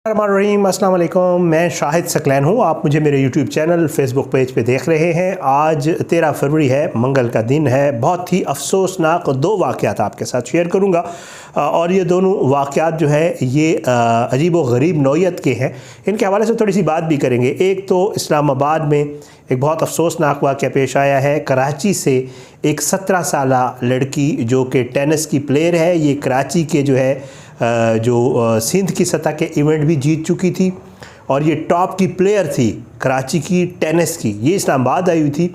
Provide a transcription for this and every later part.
रहीम अस्सलाम वालेकुम। मैं शाहिद सकलैन हूँ। आप मुझे मेरे यूट्यूब चैनल फेसबुक पेज पे देख रहे हैं। आज 13 फरवरी है, मंगल का दिन है। बहुत ही अफसोसनाक दो वाक़यात आपके साथ शेयर करूँगा और ये दोनों वाक़यात जो है ये अजीब व गरीब नौइयत के हैं। इनके हवाले से थोड़ी सी बात भी करेंगे। एक तो इस्लामाबाद में एक बहुत अफसोसनाक वाक़या पेश आया है। कराची से एक 17 साला लड़की जो कि टेनिस की प्लेयर है, ये कराची के जो है सिंध की सतह के इवेंट भी जीत चुकी थी और ये टॉप की प्लेयर थी कराची की टेनिस की। ये इस्लामाबाद आई हुई थी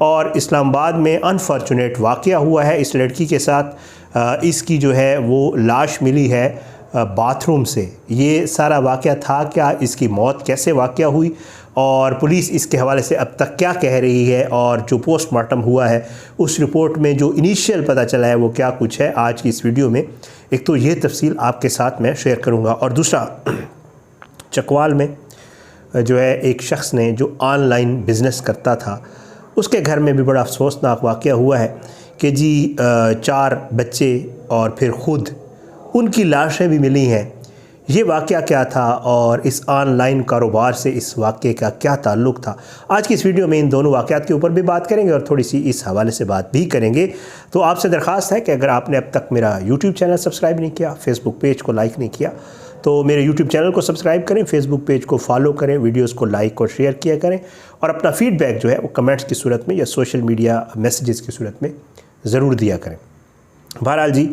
और इस्लामाबाद में अनफॉर्चुनेट वाक़या हुआ है इस लड़की के साथ। इसकी जो है वो लाश मिली है बाथरूम से। ये सारा वाक़या था क्या, इसकी मौत कैसे वाक़या हुई और पुलिस इसके हवाले से अब तक क्या कह रही है, और जो पोस्टमार्टम हुआ है उस रिपोर्ट में जो इनिशियल पता चला है वो क्या कुछ है, आज की इस वीडियो में एक तो ये तफसील आपके साथ मैं शेयर करूंगा। और दूसरा, चकवाल में जो है एक शख्स ने जो ऑनलाइन बिज़नेस करता था उसके घर में भी बड़ा अफसोसनाक वाक़या हुआ है कि जी 4 बच्चे और फिर ख़ुद उनकी लाशें भी मिली हैं। ये वाक़या क्या था और इस ऑनलाइन कारोबार से इस वाक़े का क्या ताल्लुक़ था, आज की इस वीडियो में इन दोनों वाक़यात के ऊपर भी बात करेंगे और थोड़ी सी इस हवाले से बात भी करेंगे। तो आपसे दरख्वास्त है कि अगर आपने अब तक मेरा यूट्यूब चैनल सब्सक्राइब नहीं किया, फेसबुक पेज को लाइक नहीं किया, तो मेरे यूट्यूब चैनल को सब्सक्राइब करें, फेसबुक पेज को फॉलो करें, वीडियोज़ को लाइक और शेयर किया करें और अपना फ़ीडबैक जो है वो कमेंट्स की सूरत में या सोशल मीडिया मैसेजेस की सूरत में ज़रूर दिया करें। बहरहाल जी,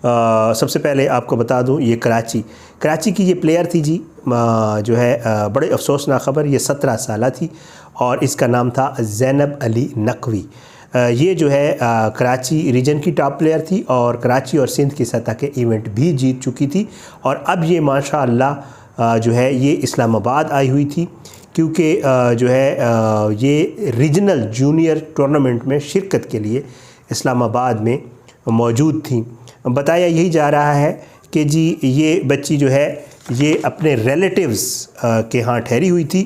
सबसे पहले आपको बता दूं, ये कराची की ये प्लेयर थी जी, जो है बड़े अफसोसनाक ख़बर। ये 17 साला थी और इसका नाम था ज़ैनब अली नकवी। ये जो है कराची रीजन की टॉप प्लेयर थी और कराची और सिंध की सतह के इवेंट भी जीत चुकी थी। और अब ये माशाअल्लाह जो है ये इस्लामाबाद आई हुई थी क्योंकि जो है ये रीजनल जूनियर टूर्नामेंट में शिरकत के लिए इस्लामाबाद में मौजूद थी। बताया यही जा रहा है कि जी ये बच्ची जो है ये अपने रिलेटिव्स के यहाँ ठहरी हुई थी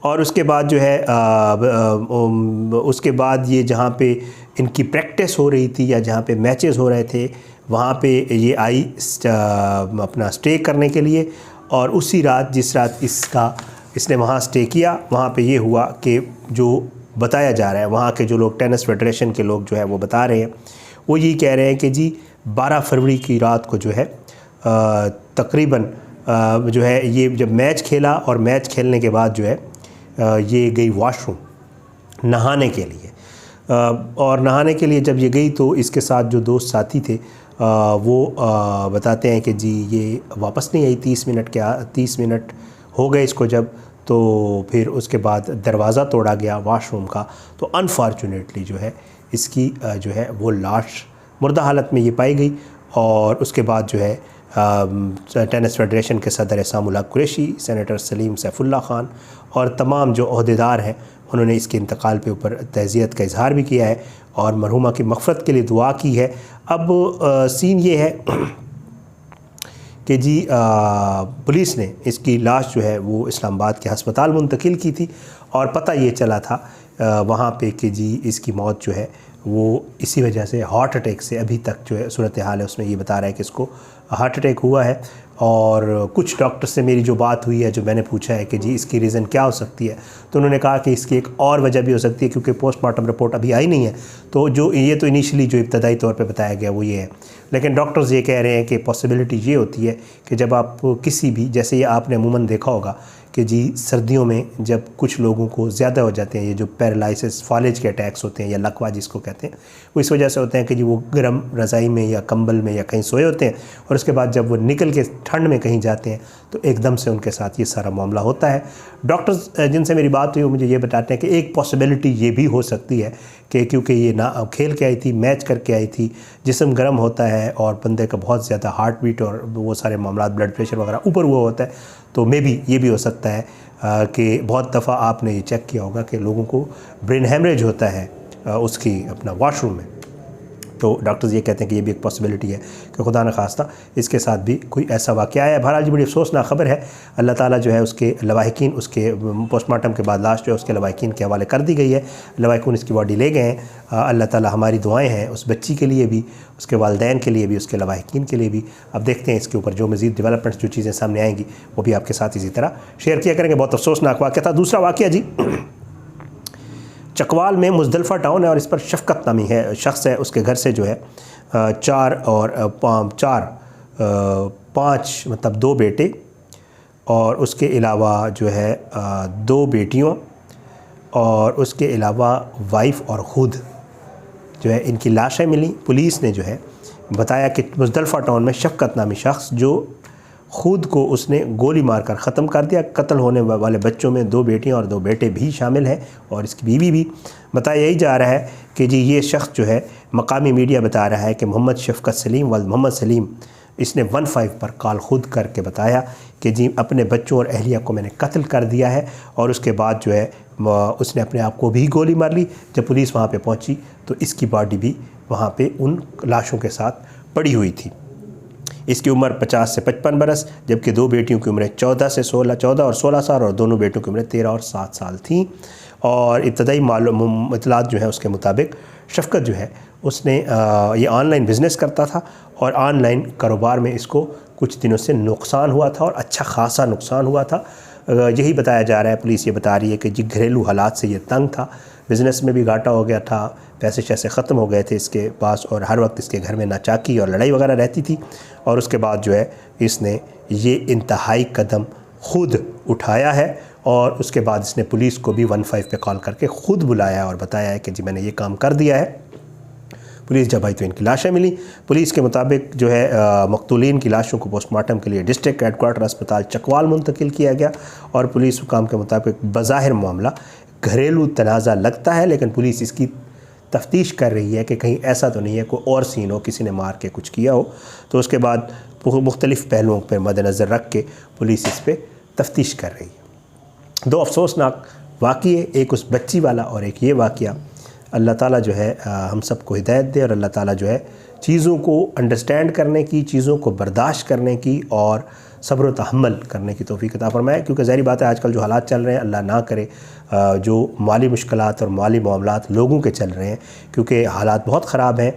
और उसके बाद जो है उसके बाद ये जहाँ पे इनकी प्रैक्टिस हो रही थी या जहाँ पे मैचेस हो रहे थे वहाँ पे ये आई अपना स्टे करने के लिए। और उसी रात, जिस रात इसने वहाँ स्टे किया, वहाँ पे ये हुआ कि जो बताया जा रहा है, वहाँ के जो लोग टेनिस फेडरेशन के लोग जो है वो बता रहे हैं, वो यही कह रहे हैं कि जी 12 फरवरी की रात को जो है तकरीबन जो है ये जब मैच खेला और मैच खेलने के बाद जो है ये गई वॉशरूम नहाने के लिए। और नहाने के लिए जब ये गई तो इसके साथ जो दोस्त साथी थे वो बताते हैं कि जी ये वापस नहीं आई। 30 मिनट हो गए इसको जब, तो फिर उसके बाद दरवाज़ा तोड़ा गया वॉशरूम का, तो अनफॉर्चुनेटली जो है इसकी जो है वो लाश मुर्दा हालत में ये पाई गई। और उसके बाद जो है टेनिस फेडरेशन के सदर सामुल हक कुरैशी, सेनेटर सलीम सैफुल्लाह ख़ान और तमाम जो अहदेदार हैं उन्होंने इसके इंतकाल पे ऊपर तज़ियत का इजहार भी किया है और मरहुमा की मग़फ़रत के लिए दुआ की है। अब सीन ये है कि जी पुलिस ने इसकी लाश जो है वो इस्लामाबाद के हस्पताल मुंतकिल की थी और पता ये चला था वहाँ पे कि जी इसकी मौत जो है वो इसी वजह से हार्ट अटैक से, अभी तक जो है सूरत हाल है उसमें ये बता रहा है कि इसको हार्ट अटैक हुआ है। और कुछ डॉक्टर से मेरी जो बात हुई है, जो मैंने पूछा है कि जी इसकी रीज़न क्या हो सकती है, तो उन्होंने कहा कि इसकी एक और वजह भी हो सकती है क्योंकि पोस्टमार्टम रिपोर्ट अभी आई नहीं है। तो जो ये तो इनिशियली जो इब्तदाई तौर पे बताया गया वो ये है, लेकिन डॉक्टर्स ये कह रहे हैं कि पॉसिबिलिटी ये होती है कि जब आप किसी भी, जैसे ये आपने अमूमन देखा होगा कि जी सर्दियों में जब कुछ लोगों को ज़्यादा हो जाते हैं ये जो पैरालिसिस, फॉलेज के अटैक्स होते हैं या लकवा जिसको कहते हैं, वो इस वजह से होते हैं कि जी वो गर्म रज़ाई में या कंबल में या कहीं सोए होते हैं और उसके बाद जब वो निकल के ठंड में कहीं जाते हैं तो एकदम से उनके साथ ये सारा मामला होता है। डॉक्टर्स जिनसे मेरी बात हुई वो मुझे ये बताते हैं कि एक पॉसिबिलिटी ये भी हो सकती है कि क्योंकि ये ना खेल के आई थी, मैच करके आई थी, जिस्म गर्म होता है और बंदे का बहुत ज़्यादा हार्ट बीट और वो सारे मामला, ब्लड प्रेशर वगैरह ऊपर हुआ होता है, तो मे बी ये भी हो सकता है कि बहुत दफ़ा आपने ये चेक किया होगा कि लोगों को ब्रेन हेमरेज होता है उसकी अपना वॉशरूम में। तो डॉक्टर्स ये कहते हैं कि ये भी एक पॉसिबिलिटी है कि खुदा न खास्ता इसके साथ भी कोई ऐसा वाक़या है। बहरहाल जी बड़ी अफसोसनाक ख़बर है। अल्लाह ताला जो है उसके लवाहिकीन, उसके पोस्टमार्टम के बाद लाश जो है उसके लवाहिकीन के हवाले कर दी गई है। लवाहिकीन इसकी बॉडी ले गए हैं। अल्लाह ताला हमारी दुआएँ हैं उस बच्ची के लिए भी, उसके वालिदैन के लिए भी, उसके लवाहिकीन के लिए भी। अब देखते हैं इसके ऊपर जो मज़ीद डेवलपमेंट्स, जो चीज़ें सामने आएँगी वो भी आपके साथ इसी तरह शेयर किया करेंगे। बहुत अफसोसनाक वाक़या था। दूसरा वाक़या जी, चकवाल में मुज़दलिफ़ा टाउन है और इस पर शफ़क़त नामी है शख्स है, उसके घर से जो है 5 मतलब 2 बेटे और उसके अलावा जो है 2 बेटियों और उसके अलावा वाइफ और ख़ुद जो है इनकी लाशें मिली। पुलिस ने जो है बताया कि मुज़दलिफ़ा टाउन में शफ़क़त नामी शख्स जो ख़ुद को उसने गोली मारकर ख़त्म कर दिया। कत्ल होने वाले बच्चों में 2 बेटियां और 2 बेटे भी शामिल हैं और इसकी बीवी भी। बताया यही जा रहा है कि जी ये शख्स जो है, मकामी मीडिया बता रहा है कि मोहम्मद शफ़क़त सलीम वल्द मोहम्मद सलीम, इसने 15 पर कॉल ख़ुद करके बताया कि जी अपने बच्चों और अहलिया को मैंने कत्ल कर दिया है। और उसके बाद जो है उसने अपने आप को भी गोली मार ली। जब पुलिस वहाँ पे पहुँची तो इसकी बॉडी भी वहाँ पे उन लाशों के साथ पड़ी हुई थी। इसकी उम्र 50 से 55 बरस, जबकि 2 बेटियों की उम्रें 14 और 16 साल और दोनों बेटों की उम्रें 13 और 7 साल थीं। और इब्तदाई इत्तलात जो है उसके मुताबिक शफ़क़त जो है उसने ये ऑनलाइन बिज़नेस करता था और ऑनलाइन कारोबार में इसको कुछ दिनों से नुकसान हुआ था और अच्छा खासा नुकसान हुआ था। यही बताया जा रहा है, पुलिस ये बता रही है कि जी घरेलू हालात से ये तंग था, बिज़नेस में भी घाटा हो गया था, पैसे शैसे ख़त्म हो गए थे इसके पास और हर वक्त इसके घर में नाचाकी और लड़ाई वगैरह रहती थी। और उसके बाद जो है इसने ये इंतहाई कदम ख़ुद उठाया है और उसके बाद इसने पुलिस को भी 15 पे कॉल करके ख़ुद बुलाया और बताया है कि जी मैंने ये काम कर दिया है। पुलिस जब आई तो इनकी लाशें मिली। पुलिस के मुताबिक जो है मक़तूलीन की लाशों को पोस्टमार्टम के लिए डिस्ट्रिक्ट हेडक्वार्टर अस्पताल चकवाल मुंतकिल किया गया। और पुलिस हुकाम के मुताबिक बज़ाहिर मामला घरेलू तनाज़ा लगता है, लेकिन पुलिस इसकी तफ्तीश कर रही है कि कहीं ऐसा तो नहीं है कोई और सीन हो, किसी ने मार के कुछ किया हो। तो उसके बाद मुख्तलिफ़ पहलुओं पर मद्देनज़र रख के पुलिस इस पर तफ्तीश कर रही है। 2 अफसोसनाक वाक़ये, एक उस बच्ची वाला और एक ये वाक़या। अल्लाह ताला जो है हम सबको हिदायत दे और अल्लाह ताला जो है चीज़ों को अंडरस्टैंड करने की, चीज़ों को बर्दाश्त करने की और सब्र व तहम्मुल करने की तौफ़ीक़ अता फ़रमाए। क्योंकि ज़ाहिर बात है आजकल जो हालात चल रहे हैं, अल्लाह ना करे जो माली मुश्किलात और माली मामलात लोगों के चल रहे हैं, क्योंकि हालात बहुत ख़राब हैं,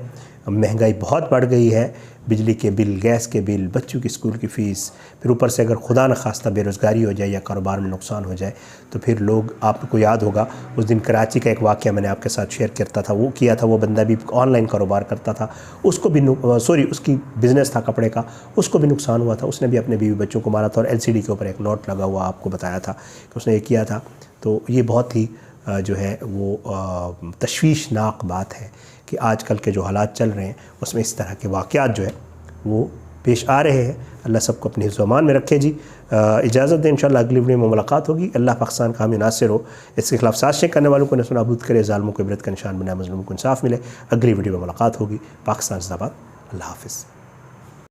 महंगाई बहुत बढ़ गई है, बिजली के बिल, गैस के बिल, बच्चों की स्कूल की फ़ीस, फिर ऊपर से अगर खुदा न खास्ता बेरोज़गारी हो जाए या कारोबार में नुकसान हो जाए तो फिर लोग, आपको याद होगा उस दिन कराची का एक वाक़या मैंने आपके साथ शेयर करता था, वो किया था। वो बंदा भी ऑनलाइन कारोबार करता था, उसको भी उसकी बिज़नेस था कपड़े का, उसको भी नुकसान हुआ था। उसने भी अपने बीवी बच्चों को मारा था और LCD के ऊपर एक नोट लगा हुआ आपको बताया था कि उसने ये किया था। तो ये बहुत ही जो है वो तशवीशनाक बात है कि आजकल के जो हालात चल रहे हैं उसमें इस तरह के वाक़यात जो है वो पेश आ रहे हैं। अल्लाह सबको अपने हिफ्ज़-ओ-अमान में रखे जी। इजाज़त दें, इंशाअल्लाह अगली वीडियो में मुलाकात होगी। अल्लाह पाकिस्तान का हामी नासिर हो, इसके खिलाफ साजिशें करने वालों को नस्ल नाबूद करे, ज़ालिमों को इबरत का निशान बनाए, मज़लूमों को इंसाफ मिले। अगली वीडियो में मुलाकात होगी। पाकिस्तान ज़िंदाबाद। अल्लाह हाफ़िज़।